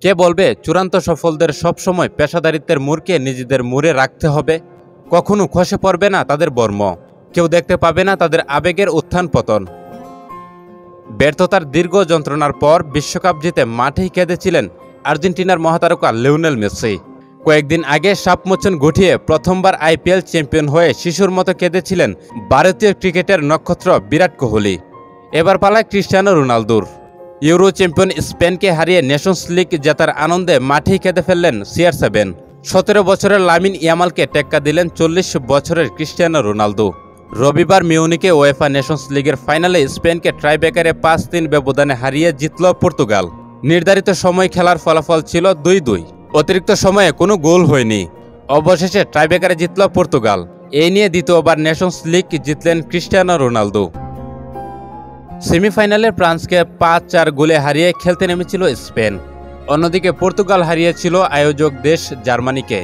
কে বলবে চূড়ান্ত সফলদের সবসময় পেশাদারিত্বের মুড়কে নিজেদের মুড়ে রাখতে হবে? কখনো খসে পড়বে না তাদের বর্ম, কেউ দেখতে পাবে না তাদের আবেগের উত্থান পতন। ব্যর্থতার দীর্ঘ যন্ত্রণার পর বিশ্বকাপ জিতে মাঠেই কেঁদেছিলেন আর্জেন্টিনার মহাতারকা লিওনেল মেসি। কয়েকদিন আগে সাপমোচন ঘটিয়ে প্রথমবার আইপিএল চ্যাম্পিয়ন হয়ে শিশুর মতো কেঁদেছিলেন ভারতীয় ক্রিকেটের নক্ষত্র বিরাট কোহলি। এবার পালায় ক্রিস্টিয়ানো রোনালদোর। ইউরো চ্যাম্পিয়ন স্পেনকে হারিয়ে নেশনস লিগ জেতার আনন্দে মাঠেই কেঁদে ফেললেন CR7। 17 বছরের লামিন ইয়ামালকে টেক্কা দিলেন 40 বছরের ক্রিস্টিয়ানো রোনালদো। রবিবার মিউনিকে ওয়েফা নেশনস লিগের ফাইনালে স্পেনকে টাইব্রেকারে 5-3 ব্যবধানে হারিয়ে জিতল পর্তুগাল। নির্ধারিত সময় খেলার ফলাফল ছিল 2-2। অতিরিক্ত সময়ে কোনো গোল হয়নি। অবশেষে টাইব্রেকারে জিতল পর্তুগাল। এই নিয়ে দ্বিতীয়বার নেশনস লিগ জিতলেন ক্রিস্টিয়ানো রোনালদো। সেমিফাইনালে ফ্রান্সকে 5-4 গোলে হারিয়ে খেলতে নেমেছিল স্পেন। অন্যদিকে পর্তুগাল হারিয়েছিল আয়োজক দেশ জার্মানিকে।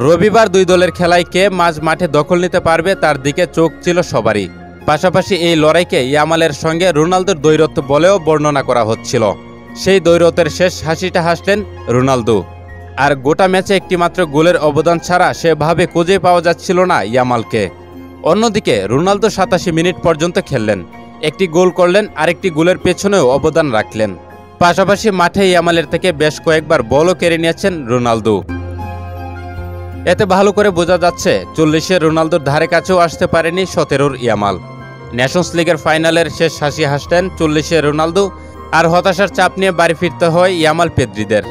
রবিবার দুই দলের খেলায় কে মাঝ মাঠে দখল নিতে পারবে তার দিকে চোখ ছিল সবারই। পাশাপাশি এই লড়াইকে ইয়ামালের সঙ্গে রোনালদোর দ্বৈরথ বলেও বর্ণনা করা হচ্ছিল। সেই দ্বৈরথের শেষ হাসিটা হাসলেন রোনালদো। আর গোটা ম্যাচে একটিমাত্র গোলের অবদান ছাড়া সেভাবে খুঁজে পাওয়া যাচ্ছিল না ইয়ামালকে। অন্যদিকে রোনালদো 87 মিনিট পর্যন্ত খেললেন, একটি গোল করলেন, আরেকটি গোলের পেছনেও অবদান রাখলেন। পাশাপাশি মাঠে ইয়ামালের থেকে বেশ কয়েকবার বলও কেড়ে নিয়েছেন রোনালদো। এতে ভালো করে বোঝা যাচ্ছে 40-এর রোনালদোর ধারে কাছেও আসতে পারেনি 17-র ইয়ামাল। নেশনস লিগের ফাইনালের শেষ হাসি হাসলেন 40-এর রোনালদো। আর হতাশার চাপ নিয়ে বাড়ি ফিরতে হয় ইয়ামাল পেদ্রিদের।